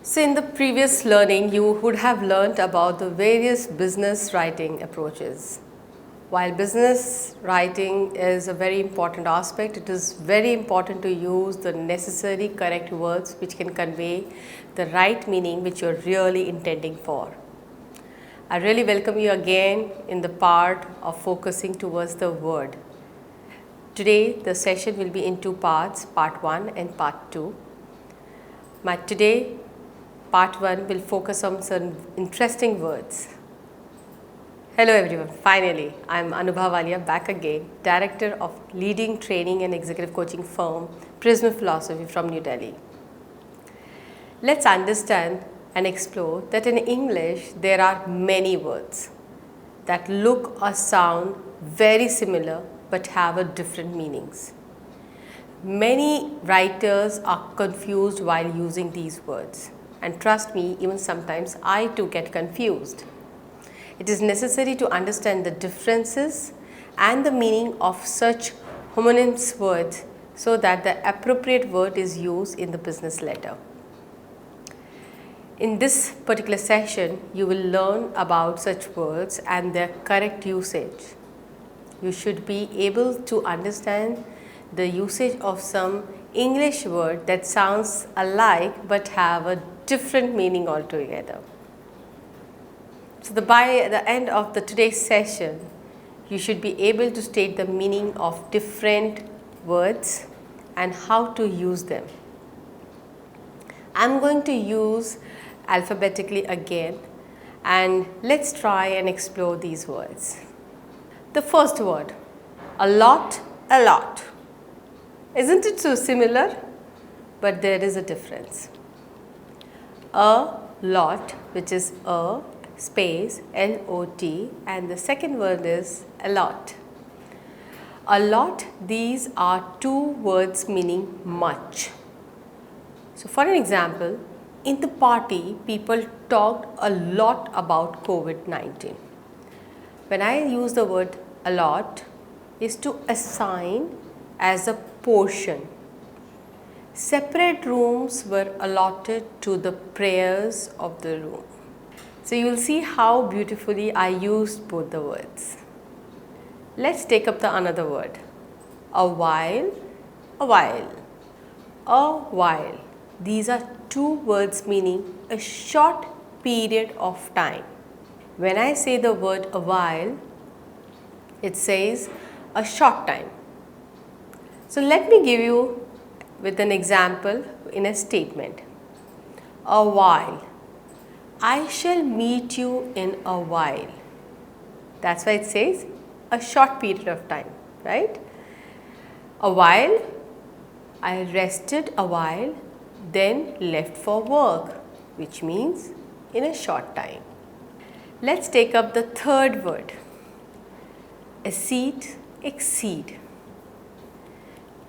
So in the previous learning, you would have learnt about the various business writing approaches. While business writing is a very important aspect, it is very important to use the necessary correct words which can convey the right meaning which you are really intending for. I really welcome you again in the part of focusing towards the word. Today the session will be in two parts, part 1 and part 2. Today part 1 will focus on some interesting words. Hello everyone, finally I am Anubha Walia back again, Director of leading training and executive coaching firm Prism Philosophy from New Delhi. Let's understand and explore that in English there are many words that look or sound very similar but have a different meanings. Many writers are confused while using these words, and trust me, even sometimes I too get confused. It is necessary to understand the differences and the meaning of such homonyms words so that the appropriate word is used in the business letter. In this particular session, you will learn about such words and their correct usage. You should be able to understand the usage of some English word that sounds alike but have a different meaning altogether. So by the end of today's session, you should be able to state the meaning of different words and how to use them. I am going to use alphabetically again, and let's try and explore these words. The first word, a lot, a lot. Isn't it so similar? But there is a difference. A lot, which is a space L-O-T, and the second word is a lot. A lot, these are two words meaning much. So for an example, in the party, people talked a lot about COVID-19. When I use the word a lot, is to assign as a portion. Separate rooms were allotted to the prayers of the room. So you will see how beautifully I used both the words. Let's take up the another word. A while, a while. A while. These are two words meaning a short period of time. When I say the word a while, it says a short time. So let me give you with an example in a statement. A while. I shall meet you in a while. That's why it says a short period of time, right? A while, I rested a while, then left for work, which means in a short time. Let's take up the third word. Accede, exceed.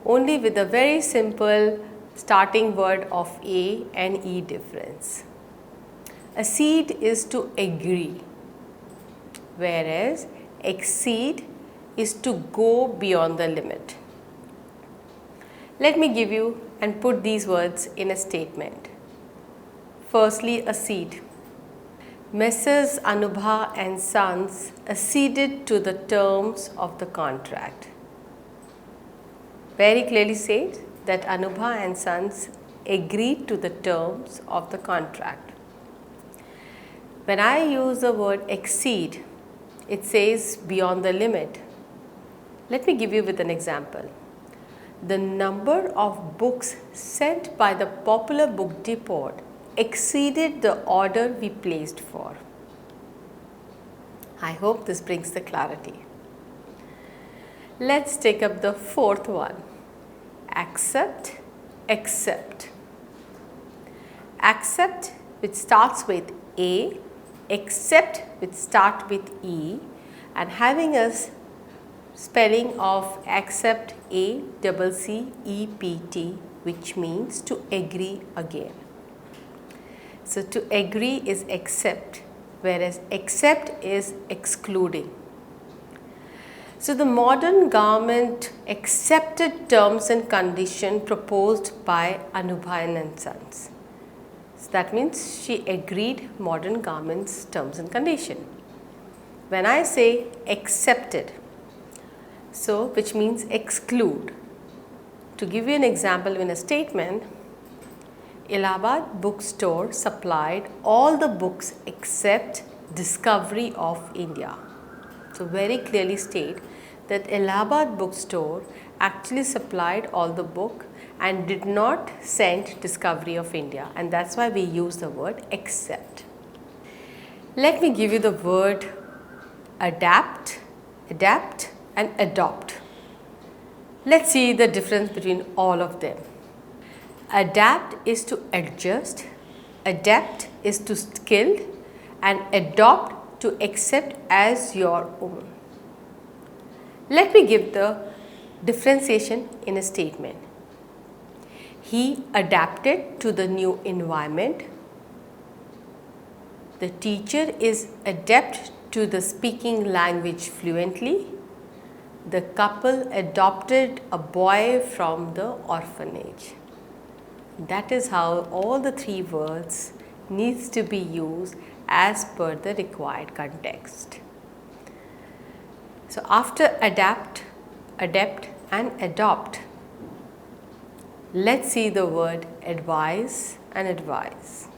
Only with a very simple starting word of A and E difference. Accede is to agree, whereas exceed is to go beyond the limit. Let me give you and put these words in a statement. Firstly, accede. Messrs. Anubha and Sons acceded to the terms of the contract. Very clearly said that Anubha and Sons agreed to the terms of the contract. When I use the word exceed, it says beyond the limit. Let me give you with an example. The number of books sent by the popular book depot exceeded the order we placed for. I hope this brings the clarity. Let's take up the fourth one. Accept, accept. Accept, which starts with A, accept, which starts with E, and having a spelling of accept A-C-C-E-P-T, which means to agree again. So to agree is accept, whereas accept is excluding. So the modern government accepted terms and conditions proposed by Anubha and Sons. So that means she agreed modern government's terms and condition. When I say accepted, so which means exclude. To give you an example in a statement, Allahabad bookstore supplied all the books except Discovery of India. So very clearly state that Allahabad bookstore actually supplied all the book and did not send Discovery of India, and that's why we use the word accept. Let me give you the word adapt and adopt. Let's see the difference between all of them. Adapt is to adjust, adapt is to skilled, and adopt to accept as your own. Let me give the differentiation in a statement. He adapted to the new environment. The teacher is adept to the speaking language fluently. The couple adopted a boy from the orphanage. That is how all the three words needs to be used as per the required context. So after adapt, adapt and adopt, let's see the word advise and advise.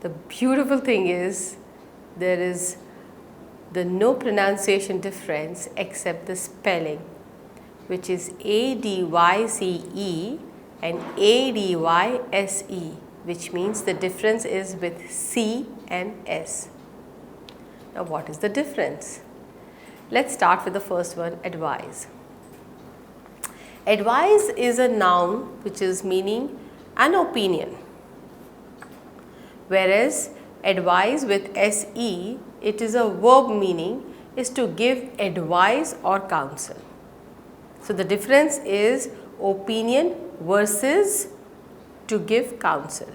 The beautiful thing is there is no pronunciation difference except the spelling, which is ADYCE and ADYSE, which means the difference is with C and S. Now what is the difference? Let's start with the first one, advise. Advise is a noun which is meaning an opinion, whereas advise with SE, it is a verb meaning is to give advice or counsel. So the difference is opinion versus to give counsel.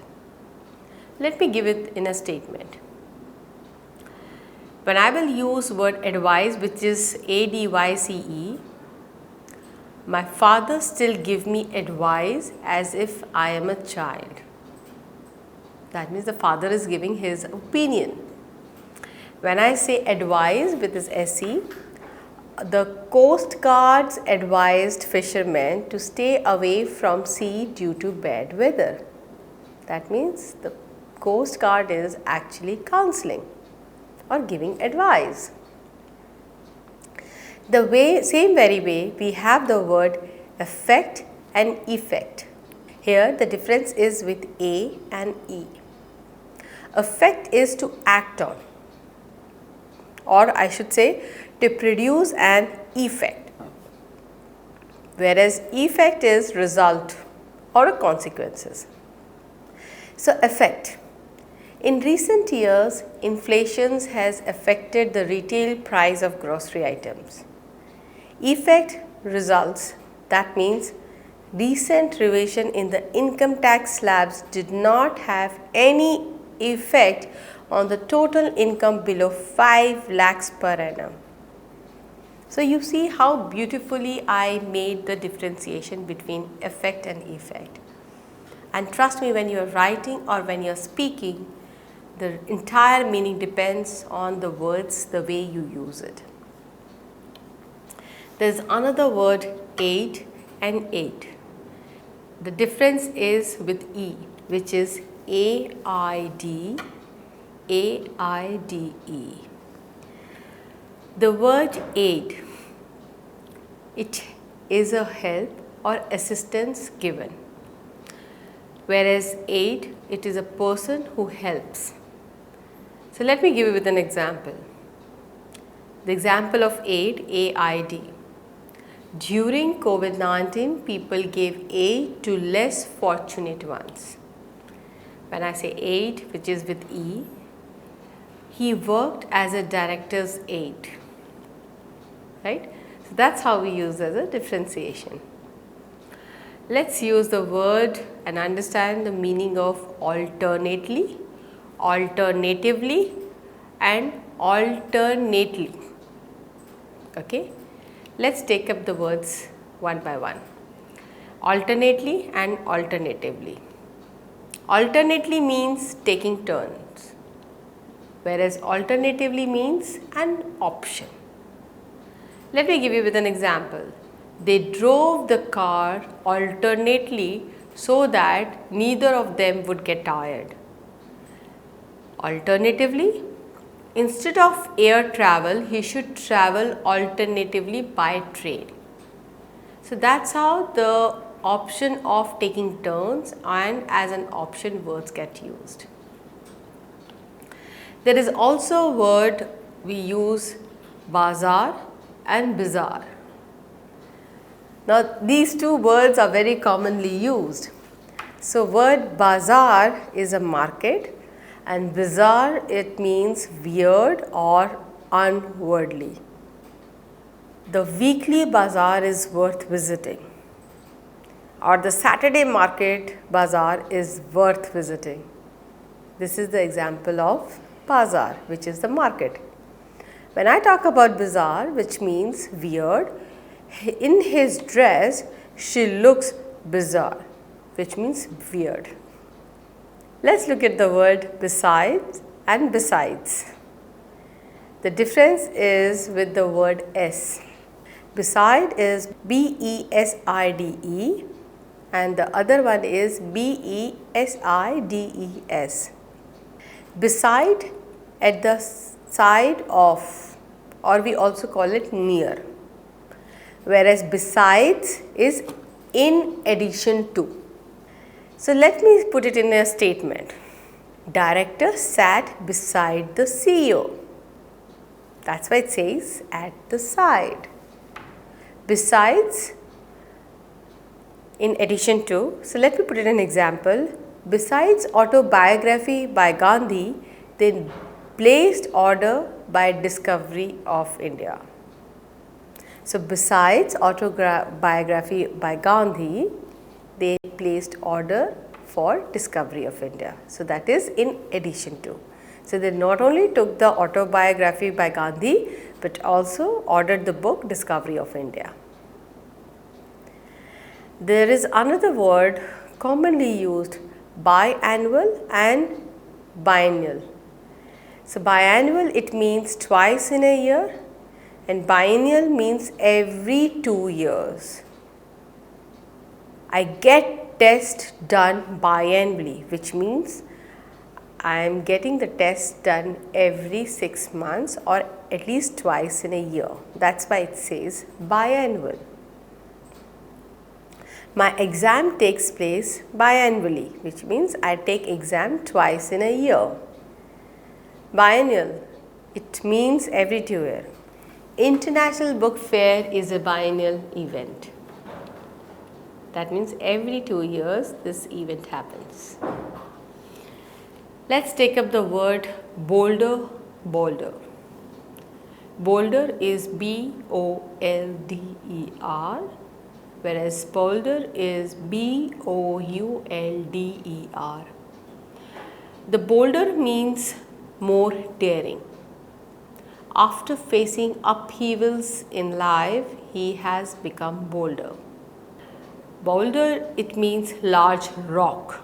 Let me give it in a statement. When I will use word advise, which is ADYCE, my father still give me advice as if I am a child. That means the father is giving his opinion. When I say advise with this SE, the Coast Guards advised fishermen to stay away from sea due to bad weather. That means the Coast Guard is actually counseling or giving advice. The same very way we have the word affect and effect. Here the difference is with A and E. Affect is to act on, or I should say to produce an effect, whereas effect is result or consequences. So affect. In recent years, inflation has affected the retail price of grocery items. Effect, results, that means recent revision in the income tax slabs did not have any effect on the total income below 5 lakhs per annum. So you see how beautifully I made the differentiation between affect and effect. And trust me, when you are writing or when you are speaking, the entire meaning depends on the words, the way you use it. There is another word, aid and aid. The difference is with E, which is AID, AIDE. The word aid, it is a help or assistance given, whereas aid, it is a person who helps. So let me give you with an example. The example of aid, AID. During COVID-19, people gave aid to less fortunate ones. When I say aid, which is with E, he worked as a director's aide, right? So that's how we use as a differentiation. Let's use the word and understand the meaning of alternately, alternatively and alternately. Okay, let's take up the words one by one. Alternately and alternatively. Alternately means taking turns, whereas alternatively means an option. Let me give you with an example. They drove the car alternately so that neither of them would get tired. Alternatively, instead of air travel, he should travel alternatively by train. So that's how the option of taking turns and as an option words get used. There is also a word we use, bazaar and bazaar. Now these two words are very commonly used. So word bazaar is a market and bazaar, it means weird or unworldly. The weekly bazaar is worth visiting, or the Saturday market bazaar is worth visiting. This is the example of bazaar, which is the market. When I talk about bazaar, which means weird, in his dress she looks bizarre, which means weird. Let's look at the word besides and besides. The difference is with the word s. Beside is B-E-S-I-D-E and the other one is B-E-S-I-D-E-S. Beside, at the side of, or we also call it near, whereas besides is in addition to. So let me put it in a statement. Director sat beside the CEO. That's why it says at the side. Besides, in addition to. So let me put it in an example. Besides autobiography by Gandhi, they placed order by discovery of India. So besides autobiography by Gandhi, they placed order for discovery of India. So that is in addition to. So they not only took the autobiography by Gandhi, but also ordered the book Discovery of India. There is another word commonly used, biannual and biennial. So biannual, it means twice in a year and biennial means every 2 years. I get test done biannually, which means I am getting the test done every 6 months or at least twice in a year. That's why it says biannual. My exam takes place biannually, which means I take exam twice in a year. Biennial, it means every 2 years. International Book Fair is a biennial event. That means every 2 years this event happens. Let's take up the word Boulder, Boulder. Boulder is B-O-L-D-E-R, whereas Boulder is B-O-U-L-D-E-R. The boulder means more daring. After facing upheavals in life, he has become bolder. Boulder, it means large rock.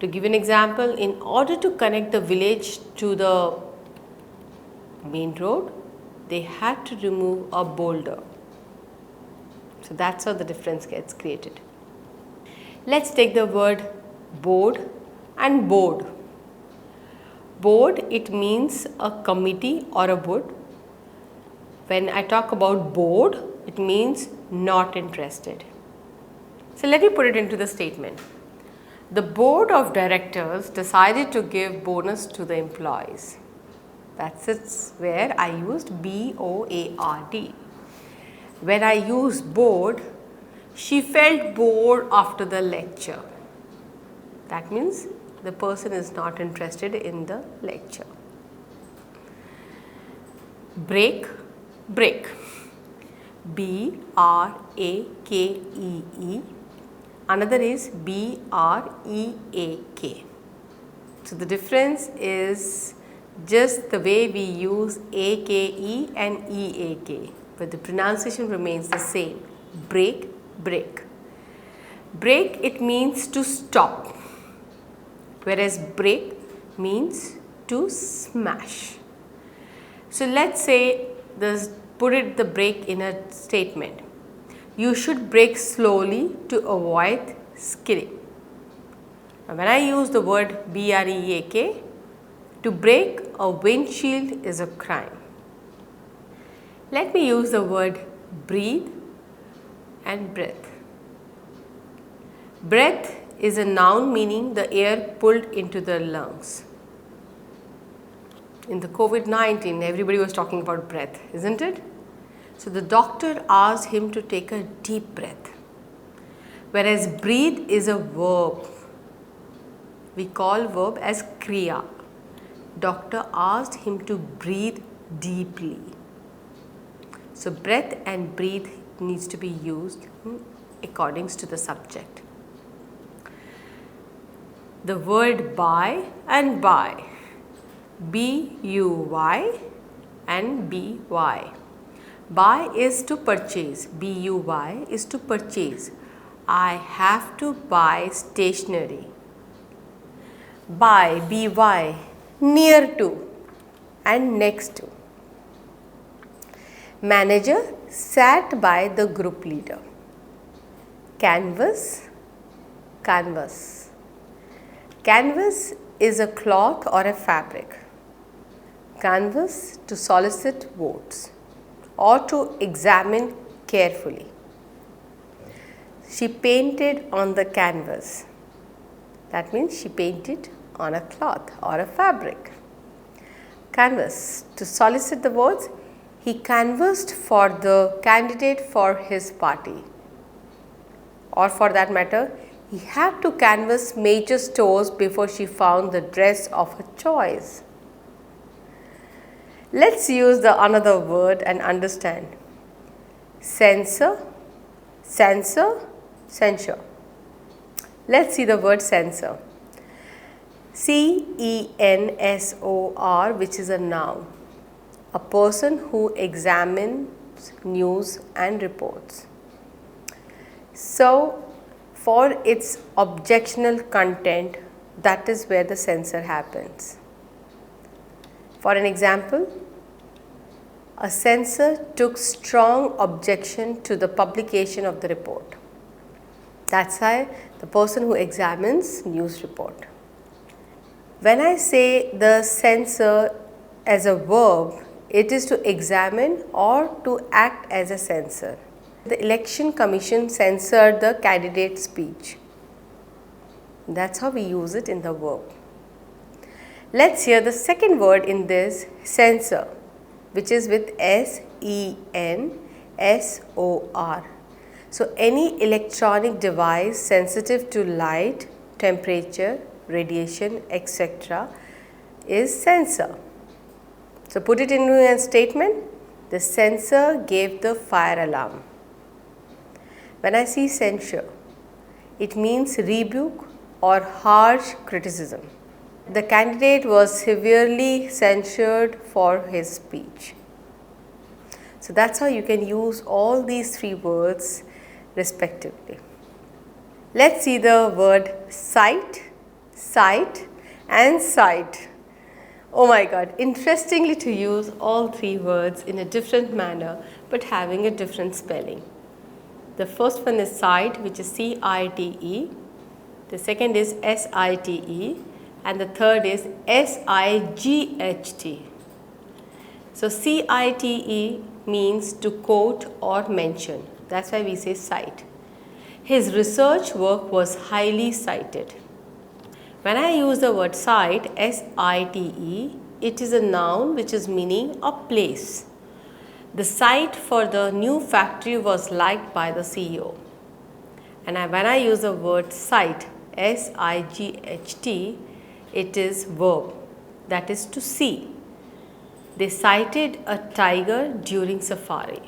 To give an example, in order to connect the village to the main road, they had to remove a boulder. So that's how the difference gets created. Let's take the word board and board. Board, it means a committee or a board. When I talk about board, it means not interested. So let me put it into the statement. The board of directors decided to give bonus to the employees. That's it where I used B-O-A-R-D. When I use bored, she felt bored after the lecture. That means the person is not interested in the lecture. Break, break. B-R-A-K-E-E. Another is B-R-E-A-K. So the difference is just the way we use A-K-E and E-A-K, but the pronunciation remains the same. Break, break. Break, it means to stop. whereas break means to smash. So let's say put the break in a statement. You should brake slowly to avoid skidding. Now, when I use the word break, to break a windshield is a crime. Let me use the word breathe and breath. Breath is a noun meaning the air pulled into the lungs. In the COVID-19, everybody was talking about breath, isn't it? So the doctor asked him to take a deep breath. Whereas breathe is a verb. We call verb as kriya. Doctor asked him to breathe deeply. So breath and breathe needs to be used according to the subject. The word buy and buy. B-U-Y and B-Y. Buy is to purchase. B-U-Y is to purchase. I have to buy stationery. By, B-Y, near to and next to. Manager sat by the group leader. Canvas, canvas. Canvas is a cloth or a fabric. Canvas to solicit votes or to examine carefully. She painted on the canvas. That means she painted on a cloth or a fabric. Canvas to solicit the votes. He canvassed for the candidate for his party. Or for that matter, he had to canvass major stores before she found the dress of her choice. Let's use the another word and understand. Censor, censor, censure. Let's see the word censor. C-E-N-S-O-R, which is a noun. A person who examines news and reports. So, for its objectionable content, that is where the censor happens. For an example, a censor took strong objection to the publication of the report. That's why the person who examines news report. When I say the censor as a verb, it is to examine or to act as a censor. The election commission censored the candidate's speech. That's how we use it in the verb. Let's hear the second word in this, censor, which is with S-E-N-S-O-R. So, any electronic device sensitive to light, temperature, radiation, etc. is censor. So, put it into a statement. The censor gave the fire alarm. When I see censure, it means rebuke or harsh criticism. The candidate was severely censured for his speech. So that's how you can use all these three words respectively. Let's see the word sight, sight and sight. Oh my God, interestingly to use all three words in a different manner but having a different spelling. The first one is sight, which is C-I-T-E. The second is S-I-T-E. And the third is S-I-G-H-T. So C-I-T-E means to quote or mention. That's why we say cite. His research work was highly cited. When I use the word site, S-I-T-E, it is a noun which is meaning a place. The site for the new factory was liked by the CEO. And when I use the word sight, S-I-G-H-T, it is verb, that is to see. They sighted a tiger during safari.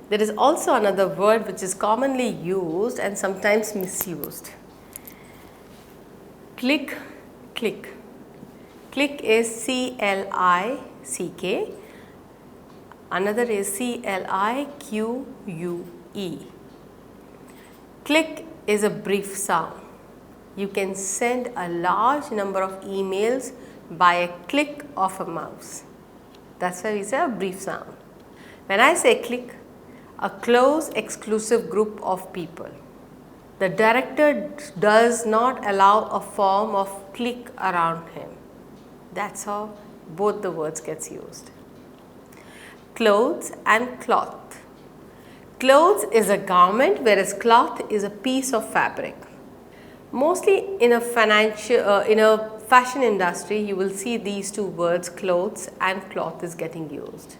There is also another word which is commonly used and sometimes misused. Click, click. Click is C-L-I-C-K. Another is C-L-I-Q-U-E. Click is a brief sound. You can send a large number of emails by a click of a mouse. That's why we say a brief sound. When I say click, a close exclusive group of people. The director does not allow a form of clique around him. That's how both the words gets used. Clothes and cloth. Clothes is a garment, whereas cloth is a piece of fabric. Mostly in a fashion industry, you will see these two words, clothes and cloth, is getting used.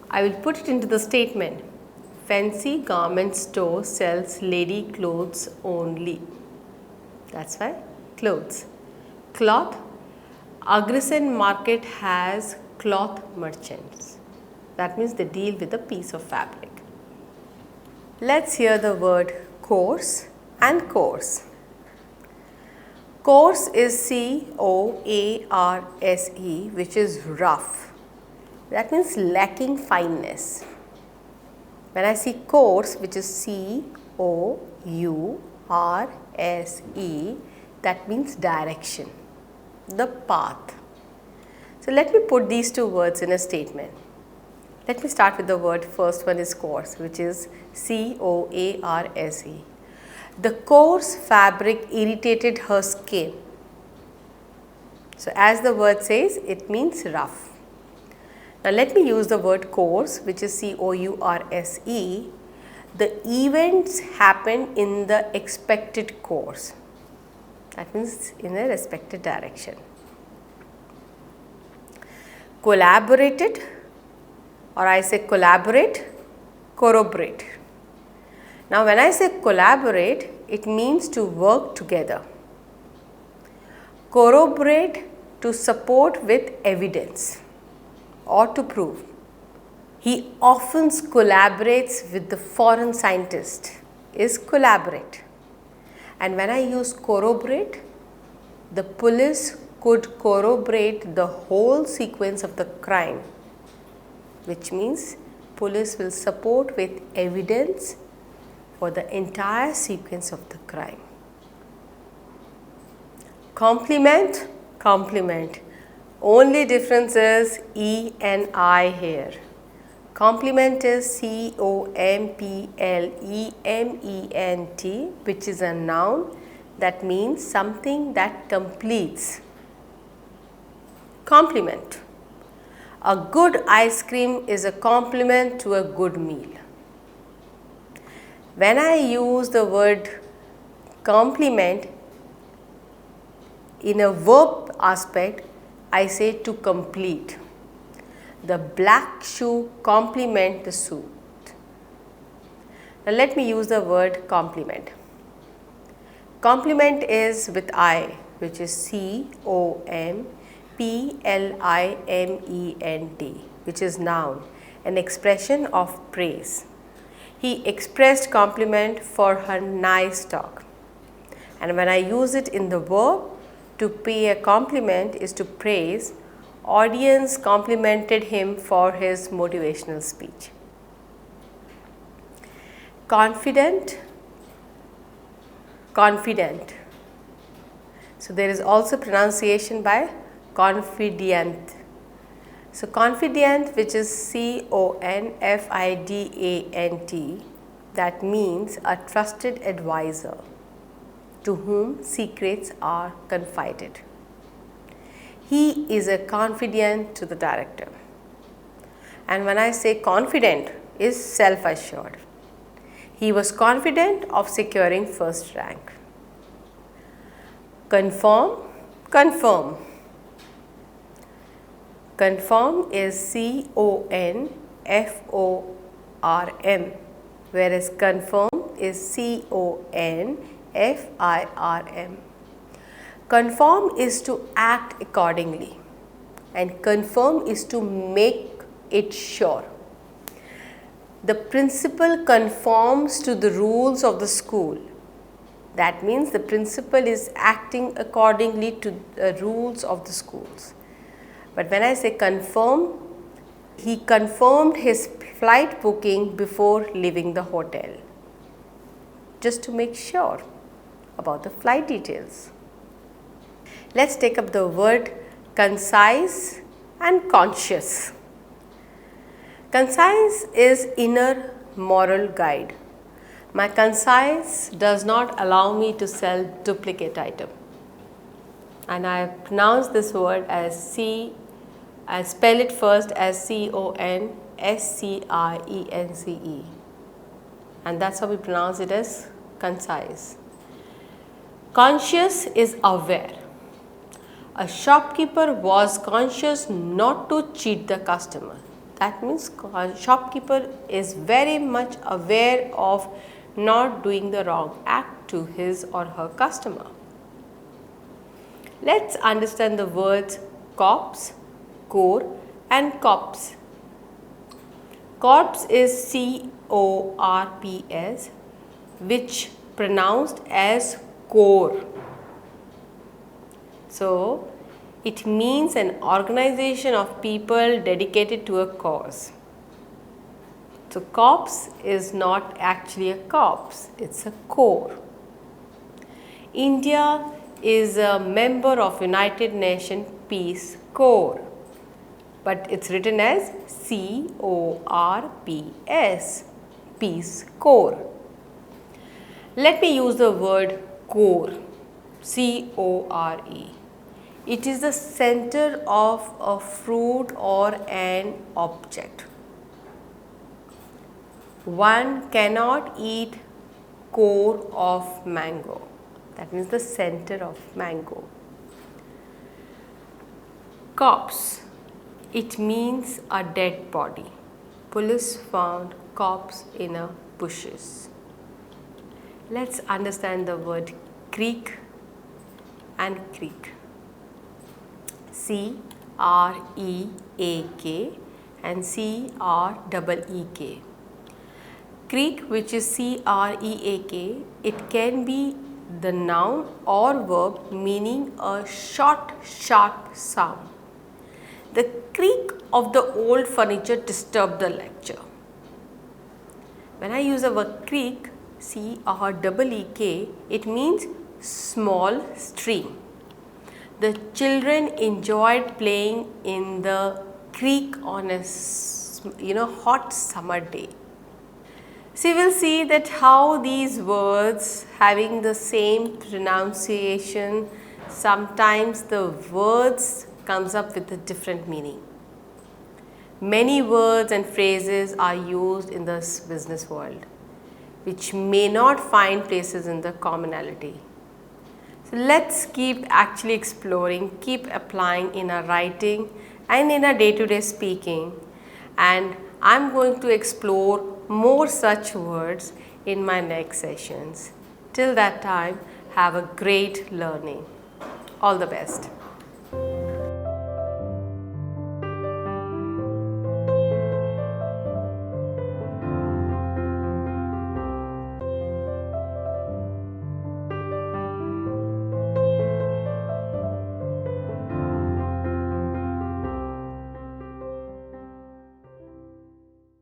I will put it into the statement. Fancy garment store sells lady clothes only. That's why clothes. Cloth. Agresen market has cloth merchants. That means they deal with a piece of fabric. Let's hear the word coarse and coarse. Coarse is C-O-A-R-S-E, which is rough. That means lacking fineness. When I see course, which is C-O-U-R-S-E, that means direction, the path. So let me put these two words in a statement. Let me start with the word, first one is coarse, which is C-O-A-R-S-E. The coarse fabric irritated her skin. So as the word says, it means rough. Now let me use the word course, which is C-O-U-R-S-E. The events happen in the expected course. That means in a respected direction. Collaborated, or I say collaborate, corroborate. Now when I say collaborate, it means to work together. Corroborate, to support with evidence or to prove. He often collaborates with the foreign scientist, is collaborate. And when I use corroborate, the police could corroborate the whole sequence of the crime, which means police will support with evidence for the entire sequence of the crime. Complement, complement. Only difference is E and I here. Complement is C-O-M-P-L-E-M-E-N-T, which is a noun. That means something that completes. Complement. A good ice cream is a complement to a good meal. When I use the word complement in a verb aspect, I say to complete. The black shoe complement the suit. Now let me use the word complement. Complement is with I, which is C-O-M-P-L-I-M-E-N-T, which is noun, an expression of praise. He expressed compliment for her nice talk. And when I use it in the verb, to pay a compliment is to praise. Audience complimented him for his motivational speech. Confident, confident. So there is also pronunciation by confident. So confident, which is C-O-N-F-I-D-A-N-T, that means a trusted advisor to whom secrets are confided. He is a confidant to the director. And when I say confident, is self-assured. He was confident of securing first rank. Conform, confirm. Conform is C-O-N-F-O-R-M, whereas confirm is C-O-N-F-I-R-M. Conform is to act accordingly, and confirm is to make it sure. The principal conforms to the rules of the school. That means the principal is acting accordingly to the rules of the schools. But when I say confirm, he confirmed his flight booking before leaving the hotel, just to make sure. about the flight details. Let's take up the word concise and conscious. Concise is inner moral guide. My concise does not allow me to sell duplicate item. And I pronounce this word as I spell it first as CONSCIENCE. And that's how we pronounce it as concise. Conscious is aware. A shopkeeper was conscious not to cheat the customer. That means shopkeeper is very much aware of not doing the wrong act to his or her customer. Let's understand the words corpse, core and corpse. Corpse is CORPS, which pronounced as core. So, it means an organization of people dedicated to a cause. So, corpse is not actually a corpse, it's a core. India is a member of United Nations Peace Corps, but it's written as CORPS, Peace Corps. Let me use the word core, CORE. It is the center of a fruit or an object. One cannot eat core of mango. That means the center of mango. Corpse. It means a dead body. Police found corpse in a bushes. Let's understand the word creek and creek. CREAK and CREEK. Creek, which is CREAK, it can be the noun or verb meaning a short, sharp sound. The creak of the old furniture disturbed the lecture. When I use the word creek, CREEK, it means small stream. The children enjoyed playing in the creek on a hot summer day. So, we will see that how these words having the same pronunciation, sometimes the words comes up with a different meaning. Many words and phrases are used in this business world, which may not find places in the commonality. So, let's keep actually exploring, keep applying in our writing and in our day-to-day speaking, and I am going to explore more such words in my next sessions. Till that time, have a great learning. All the best.